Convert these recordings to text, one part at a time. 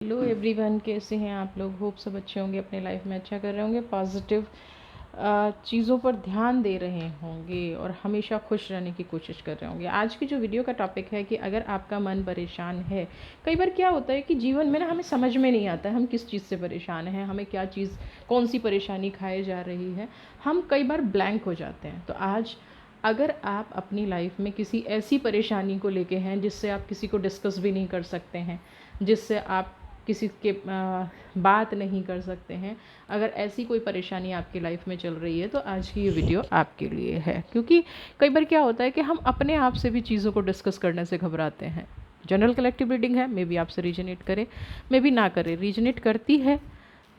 Hello everyone, कैसे हैं आप लोग। होप सब अच्छे होंगे, अपने लाइफ में अच्छा कर रहे होंगे, पॉजिटिव चीज़ों पर ध्यान दे रहे होंगे और हमेशा खुश रहने की कोशिश कर रहे होंगे। आज की जो वीडियो का टॉपिक है कि अगर आपका मन परेशान है, कई बार क्या होता है कि जीवन में ना हमें समझ में नहीं आता है हम किस चीज़ से परेशान हैं, हमें क्या चीज़, कौन सी परेशानी खाए जा रही है, हम कई बार ब्लैंक हो जाते हैं। तो आज अगर आप अपनी लाइफ में किसी ऐसी परेशानी को लेके हैं जिससे आप किसी को डिस्कस भी नहीं कर सकते हैं, जिससे आप किसी के बात नहीं कर सकते हैं, अगर ऐसी कोई परेशानी आपकी लाइफ में चल रही है तो आज की ये वीडियो आपके लिए है। क्योंकि कई बार क्या होता है कि हम अपने आप से भी चीज़ों को डिस्कस करने से घबराते हैं। जनरल कलेक्टिव रीडिंग है, मे बी आपसे रीजनेट करे, मे बी ना करे। रीजनेट करती है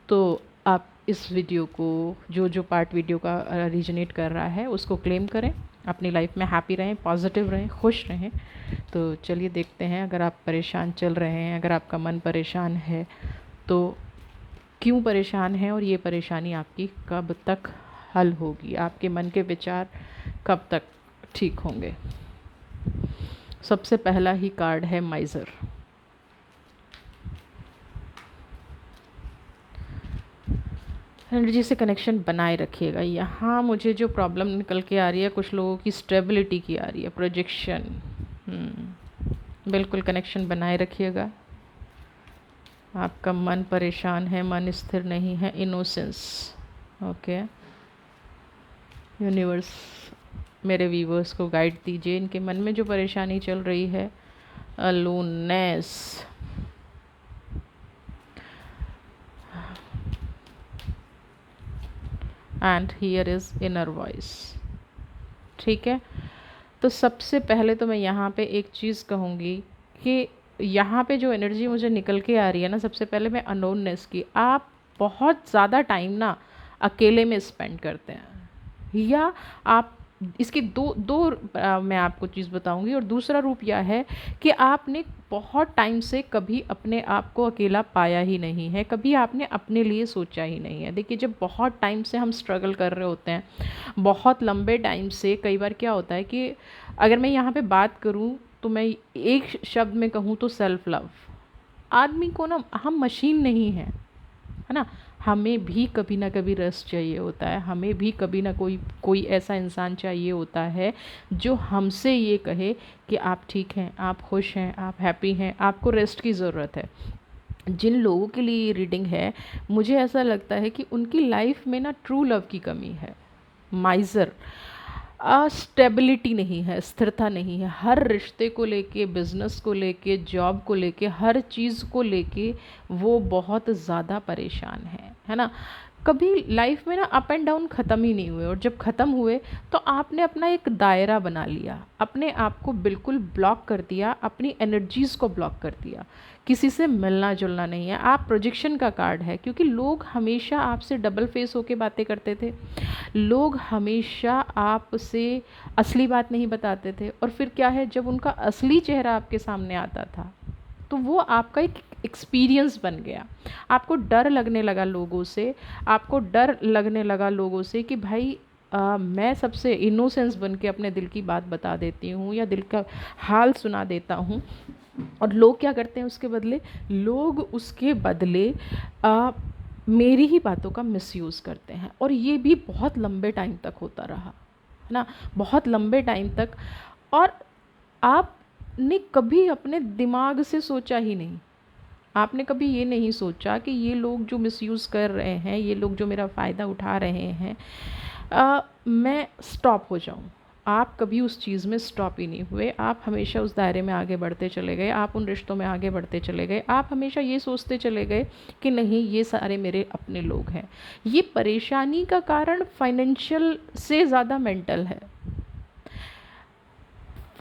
तो आप इस वीडियो को, जो पार्ट वीडियो का रीजनेट कर रहा है, उसको क्लेम करें, अपनी लाइफ में हैप्पी रहें, पॉजिटिव रहें, खुश रहें। तो चलिए देखते हैं, अगर आप परेशान चल रहे हैं, अगर आपका मन परेशान है तो क्यों परेशान है और ये परेशानी आपकी कब तक हल होगी, आपके मन के विचार कब तक ठीक होंगे। सबसे पहला ही कार्ड है माइज़र। एनर्जी से कनेक्शन बनाए रखिएगा। यहाँ मुझे जो प्रॉब्लम निकल के आ रही है, कुछ लोगों की स्टेबिलिटी की आ रही है, प्रोजेक्शन। बिल्कुल कनेक्शन बनाए रखिएगा। आपका मन परेशान है, मन स्थिर नहीं है, इनोसेंस। ओके, यूनिवर्स मेरे व्यूवर्स को गाइड दीजिए, इनके मन में जो परेशानी चल रही है, aloneness, and here is inner voice. ठीक है, तो सबसे पहले तो मैं यहाँ पे एक चीज़ कहूँगी कि यहाँ पे जो एनर्जी मुझे निकल के आ रही है ना, सबसे पहले मैं अनोननेस की। आप बहुत ज़्यादा टाइम ना अकेले में स्पेंड करते हैं, या आप इसकी मैं आपको चीज़ बताऊंगी। और दूसरा रूप यह है कि आपने बहुत टाइम से कभी अपने आप को अकेला पाया ही नहीं है, कभी आपने अपने लिए सोचा ही नहीं है। देखिए, जब बहुत टाइम से हम स्ट्रगल कर रहे होते हैं, बहुत लंबे टाइम से, कई बार क्या होता है कि अगर मैं यहाँ पे बात करूँ तो मैं एक शब्द में कहूँ तो सेल्फ लव। आदमी को ना, हम मशीन नहीं हैं, है ना, हमें भी कभी ना कभी रेस्ट चाहिए होता है, हमें भी कभी ना कोई ऐसा इंसान चाहिए होता है जो हमसे ये कहे कि आप ठीक हैं, आप खुश हैं, आप हैप्पी हैं, आपको रेस्ट की ज़रूरत है। जिन लोगों के लिए ये रीडिंग है, मुझे ऐसा लगता है कि उनकी लाइफ में ना ट्रू लव की कमी है। माइज़र, स्टेबिलिटी नहीं है, स्थिरता नहीं है। हर रिश्ते को लेके, बिजनेस को लेके, जॉब को लेके, हर चीज़ को लेके वो बहुत ज़्यादा परेशान है ना। कभी लाइफ में ना अप एंड डाउन ख़त्म ही नहीं हुए, और जब ख़त्म हुए तो आपने अपना एक दायरा बना लिया, अपने आप को बिल्कुल ब्लॉक कर दिया, अपनी एनर्जीज़ को ब्लॉक कर दिया। किसी से मिलना जुलना नहीं है। आप प्रोजेक्शन का कार्ड है, क्योंकि लोग हमेशा आपसे डबल फेस होके बातें करते थे, लोग हमेशा आपसे असली बात नहीं बताते थे, और फिर क्या है, जब उनका असली चेहरा आपके सामने आता था तो वो आपका एक एक्सपीरियंस बन गया। आपको डर लगने लगा लोगों से, आपको डर लगने लगा लोगों से कि भाई मैं सबसे इनोसेंस बन के अपने दिल की बात बता देती हूँ या दिल का हाल सुना देता हूँ, और लोग क्या करते हैं उसके बदले, लोग उसके बदले मेरी ही बातों का मिसयूज़ करते हैं। और ये भी बहुत लंबे टाइम तक होता रहा, है ना, बहुत लंबे टाइम तक। और आपने कभी अपने दिमाग से सोचा ही नहीं, आपने कभी ये नहीं सोचा कि ये लोग जो मिसयूज़ कर रहे हैं, ये लोग जो मेरा फ़ायदा उठा रहे हैं, मैं स्टॉप हो जाऊं। आप कभी उस चीज़ में स्टॉप ही नहीं हुए, आप हमेशा उस दायरे में आगे बढ़ते चले गए, आप उन रिश्तों में आगे बढ़ते चले गए, आप हमेशा ये सोचते चले गए कि नहीं, ये सारे मेरे अपने लोग हैं। ये परेशानी का कारण फाइनेंशियल से ज़्यादा मेंटल है।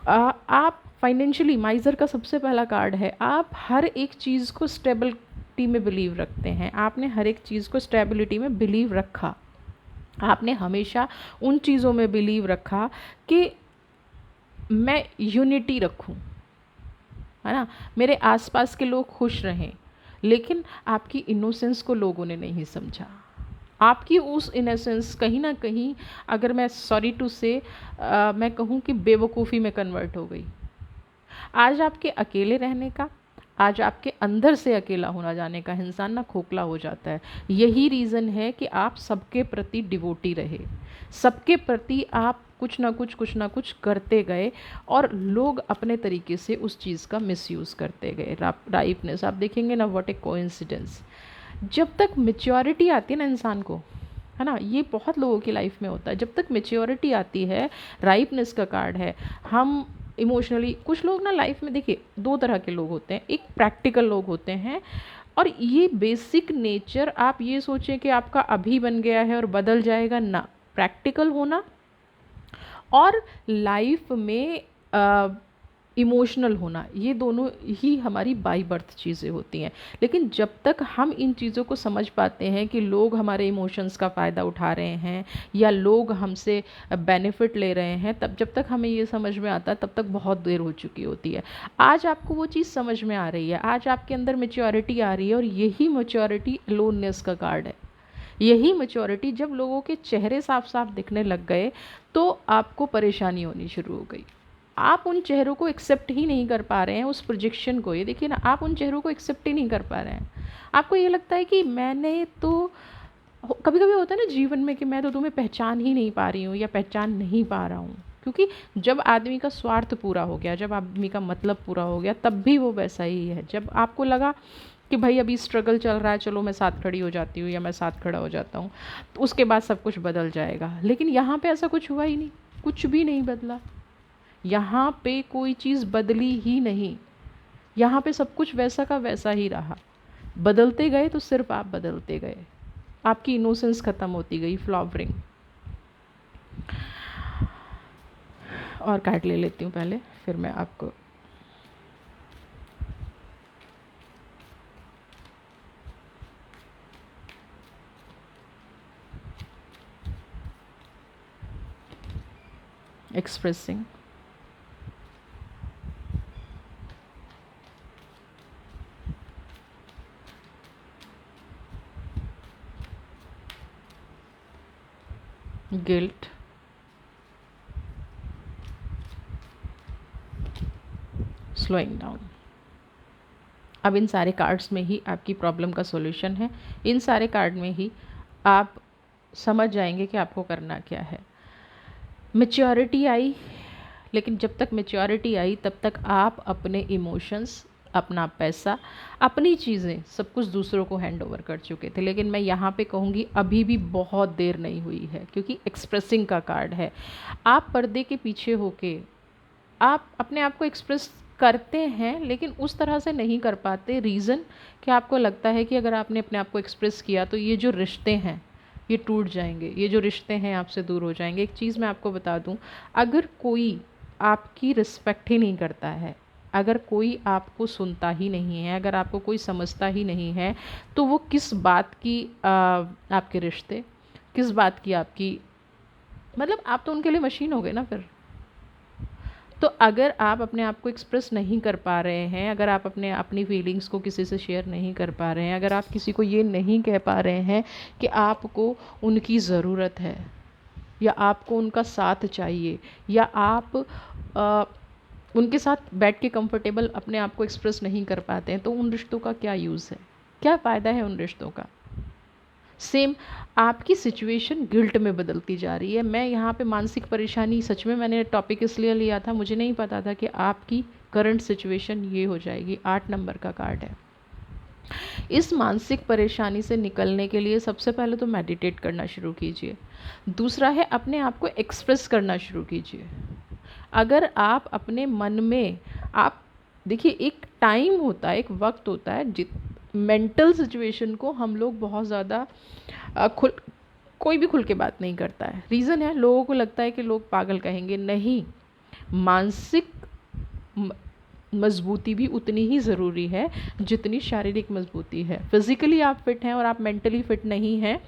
आप फाइनेंशियली, माइज़र का सबसे पहला कार्ड है, आप हर एक चीज़ को स्टेबिलिटी में बिलीव रखते हैं, आपने हर एक चीज़ को स्टेबिलिटी में बिलीव रखा। आपने हमेशा उन चीज़ों में बिलीव रखा कि मैं यूनिटी रखूं, है ना, मेरे आसपास के लोग खुश रहें। लेकिन आपकी इनोसेंस को लोगों ने नहीं समझा। आपकी उस इनोसेंस कहीं ना कहीं, अगर मैं सॉरी टू से मैं कहूँ कि बेवकूफ़ी में कन्वर्ट हो गई। आज आपके अकेले रहने का, आज आपके अंदर से अकेला होना जाने का इंसान ना खोखला हो जाता है। यही रीज़न है कि आप सबके प्रति डिवोटी रहे, सबके प्रति आप कुछ ना कुछ करते गए और लोग अपने तरीके से उस चीज़ का मिसयूज़ करते गए। राइपनेस आप देखेंगे ना, व्हाट ए कोइंसिडेंस। जब तक मेच्योरिटी आती है ना इंसान को, है ना, ये बहुत लोगों की लाइफ में होता है, जब तक मेच्योरिटी आती है, राइपनेस का कार्ड है। हम इमोशनली, कुछ लोग ना लाइफ में, देखिए दो तरह के लोग होते हैं, एक प्रैक्टिकल लोग होते हैं, और ये बेसिक नेचर आप ये सोचें कि आपका अभी बन गया है और बदल जाएगा ना। प्रैक्टिकल होना और लाइफ में इमोशनल होना, ये दोनों ही हमारी बाई बर्थ चीज़ें होती हैं। लेकिन जब तक हम इन चीज़ों को समझ पाते हैं कि लोग हमारे इमोशंस का फ़ायदा उठा रहे हैं या लोग हमसे बेनिफिट ले रहे हैं, तब जब तक हमें ये समझ में आता है तब तक बहुत देर हो चुकी होती है। आज आपको वो चीज़ समझ में आ रही है, आज आपके अंदर मैच्योरिटी आ रही है, और यही मैच्योरिटी अलोननेस का कार्ड है। यही मैच्योरिटी, जब लोगों के चेहरे साफ साफ दिखने लग गए तो आपको परेशानी होनी शुरू हो गई। आप उन चेहरों को एक्सेप्ट ही नहीं कर पा रहे हैं, उस प्रोजेक्शन को, ये देखिए ना, आप उन चेहरों को एक्सेप्ट ही नहीं कर पा रहे हैं। आपको ये लगता है कि मैंने तो, कभी कभी होता है ना जीवन में कि मैं तो तुम्हें पहचान ही नहीं पा रही हूँ या पहचान नहीं पा रहा हूँ। क्योंकि जब आदमी का स्वार्थ पूरा हो गया, जब आदमी का मतलब पूरा हो गया, तब भी वो वैसा ही है। जब आपको लगा कि भाई अभी स्ट्रगल चल रहा है, चलो मैं साथ खड़ी हो जाती हूँ या मैं साथ खड़ा हो जाता हूँ, तो उसके बाद सब कुछ बदल जाएगा। लेकिन यहाँ पे ऐसा कुछ हुआ ही नहीं, कुछ भी नहीं बदला। यहाँ पे कोई चीज़ बदली ही नहीं, यहाँ पे सब कुछ वैसा का वैसा ही रहा। बदलते गए तो सिर्फ आप बदलते गए, आपकी इनोसेंस ख़त्म होती गई, फ्लॉवरिंग। और कार्ड ले लेती हूँ पहले, फिर मैं आपको एक्सप्रेसिंग। Guilt, slowing down. अब इन सारे कार्ड्स में ही आपकी प्रॉब्लम का सॉल्यूशन है। इन सारे कार्ड में ही आप समझ जाएंगे कि आपको करना क्या है। मैच्योरिटी आई, लेकिन जब तक मैच्योरिटी आई तब तक आप अपने इमोशंस, अपना पैसा, अपनी चीज़ें, सब कुछ दूसरों को हैंड ओवर कर चुके थे। लेकिन मैं यहाँ पे कहूँगी अभी भी बहुत देर नहीं हुई है, क्योंकि एक्सप्रेसिंग का कार्ड है। आप पर्दे के पीछे होके आप अपने आप को एक्सप्रेस करते हैं, लेकिन उस तरह से नहीं कर पाते। रीज़न कि आपको लगता है कि अगर आपने अपने आप को एक्सप्रेस किया तो ये जो रिश्ते हैं ये टूट जाएंगे, ये जो रिश्ते हैं आपसे दूर हो जाएंगे। एक चीज़ मैं आपको बता दूं, अगर कोई आपकी रिस्पेक्ट ही नहीं करता है, अगर कोई आपको सुनता ही नहीं है, अगर आपको कोई समझता ही नहीं है, तो वो किस बात की आपके रिश्ते, किस बात की आपकी, मतलब आप तो उनके लिए मशीन हो गए ना फिर। तो अगर आप अपने आप को एक्सप्रेस नहीं कर पा रहे हैं, अगर आप अपनी फीलिंग्स को किसी से शेयर नहीं कर पा रहे हैं, अगर आप किसी को ये नहीं कह पा रहे हैं कि आपको उनकी ज़रूरत है या आपको उनका साथ चाहिए, या आप उनके साथ बैठ के कंफर्टेबल अपने आप को एक्सप्रेस नहीं कर पाते हैं, तो उन रिश्तों का क्या यूज़ है, क्या फ़ायदा है उन रिश्तों का। सेम आपकी सिचुएशन गिल्ट में बदलती जा रही है। मैं यहाँ पे मानसिक परेशानी, सच में मैंने टॉपिक इसलिए लिया था, मुझे नहीं पता था कि आपकी करंट सिचुएशन ये हो जाएगी। 8 नंबर का कार्ड है। इस मानसिक परेशानी से निकलने के लिए सबसे पहले तो मेडिटेट करना शुरू कीजिए। दूसरा है अपने आप को एक्सप्रेस करना शुरू कीजिए। अगर आप अपने मन में, आप देखिए एक टाइम होता है, एक वक्त होता है, मेंटल सिचुएशन को हम लोग बहुत ज़्यादा कोई भी खुल के बात नहीं करता है। रीज़न है, लोगों को लगता है कि लोग पागल कहेंगे। नहीं, मानसिक मजबूती भी उतनी ही ज़रूरी है जितनी शारीरिक मजबूती है। फिज़िकली आप फिट हैं और आप मेंटली फिट नहीं हैं,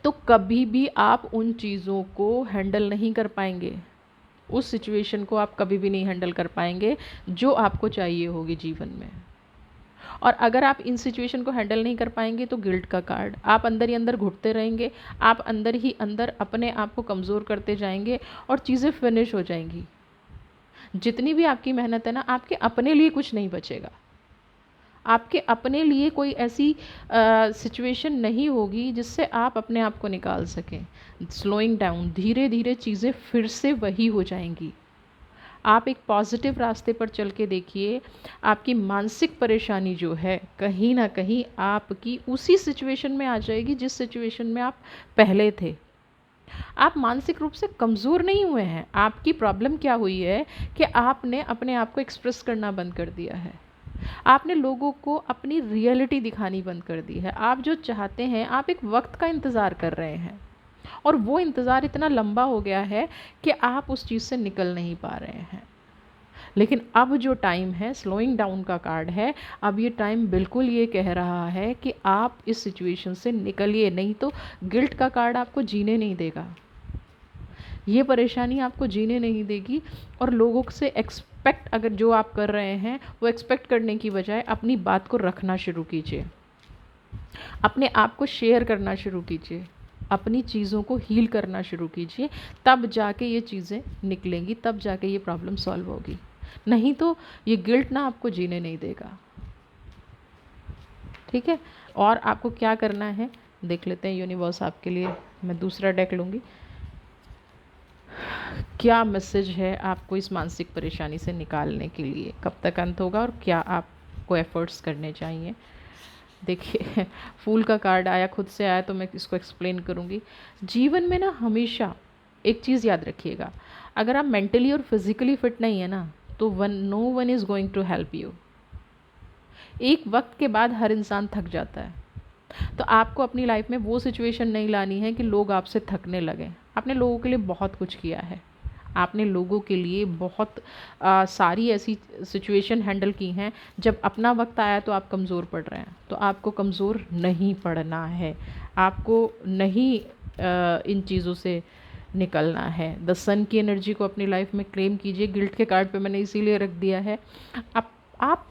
तो कभी भी आप उन चीज़ों को हैंडल नहीं कर पाएंगे। उस सिचुएशन को आप कभी भी नहीं हैंडल कर पाएंगे जो आपको चाहिए होगी जीवन में। और अगर आप इन सिचुएशन को हैंडल नहीं कर पाएंगे तो गिल्ट का कार्ड, आप अंदर ही अंदर घुटते रहेंगे, आप अंदर ही अंदर अपने आप को कमज़ोर करते जाएंगे और चीज़ें फिनिश हो जाएंगी। जितनी भी आपकी मेहनत है ना, आपके अपने लिए कुछ नहीं बचेगा। आपके अपने लिए कोई ऐसी सिचुएशन नहीं होगी जिससे आप अपने आप को निकाल सकें। स्लोइंग डाउन, धीरे धीरे चीज़ें फिर से वही हो जाएंगी। आप एक पॉजिटिव रास्ते पर चल के देखिए, आपकी मानसिक परेशानी जो है कहीं ना कहीं आपकी उसी सिचुएशन में आ जाएगी जिस सिचुएशन में आप पहले थे। आप मानसिक रूप से कमज़ोर नहीं हुए हैं। आपकी प्रॉब्लम क्या हुई है कि आपने अपने आप को एक्सप्रेस करना बंद कर दिया है। आपने लोगों को अपनी रियलिटी दिखानी बंद कर दी है। आप जो चाहते हैं, आप एक वक्त का इंतज़ार कर रहे हैं और वो इंतज़ार इतना लंबा हो गया है कि आप उस चीज़ से निकल नहीं पा रहे हैं। लेकिन अब जो टाइम है, स्लोइंग डाउन का कार्ड है, अब ये टाइम बिल्कुल ये कह रहा है कि आप इस सिचुएशन से निकलिए, नहीं तो गिल्ट का कार्ड आपको जीने नहीं देगा। ये परेशानी आपको जीने नहीं देगी। और लोगों से एक्सपेक्ट, अगर जो आप कर रहे हैं वो एक्सपेक्ट करने की बजाय अपनी बात को रखना शुरू कीजिए, अपने आप को शेयर करना शुरू कीजिए, अपनी चीज़ों को हील करना शुरू कीजिए। तब जाके ये चीज़ें निकलेंगी, तब जाके ये प्रॉब्लम सॉल्व होगी। नहीं तो ये गिल्ट ना आपको जीने नहीं देगा। ठीक है, और आपको क्या करना है देख लेते हैं। यूनिवर्स आपके लिए, मैं दूसरा डेक लूँगी। क्या मैसेज है आपको इस मानसिक परेशानी से निकालने के लिए, कब तक अंत होगा और क्या आपको एफर्ट्स करने चाहिए। देखिए, फूल का कार्ड आया, खुद से आया, तो मैं इसको एक्सप्लेन करूँगी। जीवन में ना हमेशा एक चीज़ याद रखिएगा, अगर आप मेंटली और फिज़िकली फिट नहीं है ना, तो no one is going to help you. एक वक्त के बाद हर इंसान थक जाता है। तो आपको अपनी लाइफ में वो सिचुएशन नहीं लानी है कि लोग आपसे थकने लगें। आपने लोगों के लिए बहुत कुछ किया है, आपने लोगों के लिए बहुत सारी ऐसी सिचुएशन हैंडल की हैं। जब अपना वक्त आया तो आप कमज़ोर पड़ रहे हैं, तो आपको कमज़ोर नहीं पड़ना है। आपको नहीं इन चीज़ों से निकलना है। द सन की एनर्जी को अपनी लाइफ में क्लेम कीजिए। गिल्ट के कार्ड पे मैंने इसीलिए रख दिया है। आप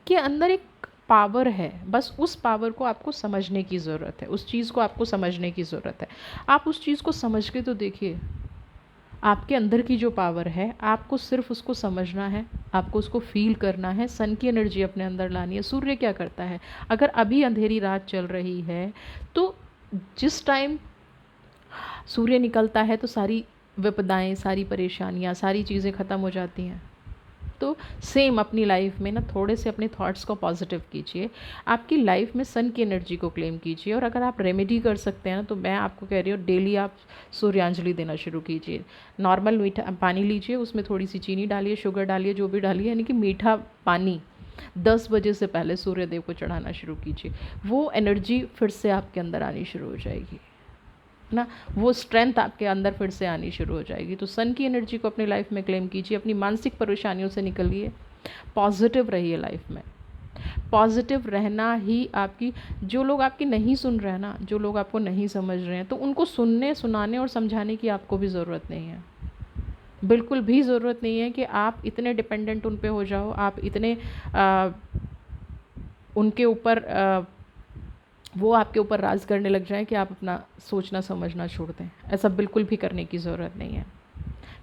के अंदर एक पावर है, बस उस पावर को आपको समझने की ज़रूरत है, उस चीज़ को आपको समझने की ज़रूरत है। आप उस चीज़ को समझ के तो देखिए, आपके अंदर की जो पावर है, आपको सिर्फ उसको समझना है, आपको उसको फील करना है। सन की एनर्जी अपने अंदर लानी है। सूर्य क्या करता है, अगर अभी अंधेरी रात चल रही है तो जिस टाइम सूर्य निकलता है तो सारी विपदाएं, सारी परेशानियां, सारी चीज़ें ख़त्म हो जाती हैं। तो सेम अपनी लाइफ में ना थोड़े से अपने थॉट्स को पॉजिटिव कीजिए, आपकी लाइफ में सन की एनर्जी को क्लेम कीजिए। और अगर आप रेमेडी कर सकते हैं ना, तो मैं आपको कह रही हूँ डेली आप सूर्यांजलि देना शुरू कीजिए। नॉर्मल मीठा पानी लीजिए, उसमें थोड़ी सी चीनी डालिए, शुगर डालिए, जो भी डालिए, यानी कि मीठा पानी 10 बजे से पहले सूर्यदेव को चढ़ाना शुरू कीजिए। वो एनर्जी फिर से आपके अंदर आनी शुरू हो जाएगी ना, वो स्ट्रेंथ आपके अंदर फिर से आनी शुरू हो जाएगी। तो सन की एनर्जी को अपनी लाइफ में क्लेम कीजिए, अपनी मानसिक परेशानियों से निकलिए, पॉजिटिव रहिए लाइफ में। पॉजिटिव रहना ही आपकी, जो लोग आपकी नहीं सुन रहे हैं ना, जो लोग आपको नहीं समझ रहे हैं, तो उनको सुनने, सुनाने और समझाने की आपको भी ज़रूरत नहीं है। बिल्कुल भी ज़रूरत नहीं है कि आप इतने डिपेंडेंट उन पे हो जाओ, आप इतने उनके ऊपर वो आपके ऊपर राज करने लग जाएं कि आप अपना सोचना समझना छोड़ दें। ऐसा बिल्कुल भी करने की ज़रूरत नहीं है।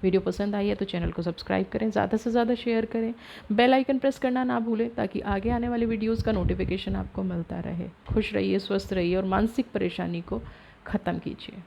वीडियो पसंद आई है तो चैनल को सब्सक्राइब करें, ज़्यादा से ज़्यादा शेयर करें, बेल आइकन प्रेस करना ना भूलें, ताकि आगे आने वाली वीडियोज़ का नोटिफिकेशन आपको मिलता रहे। खुश रहिए, स्वस्थ रहिए और मानसिक परेशानी को ख़त्म कीजिए।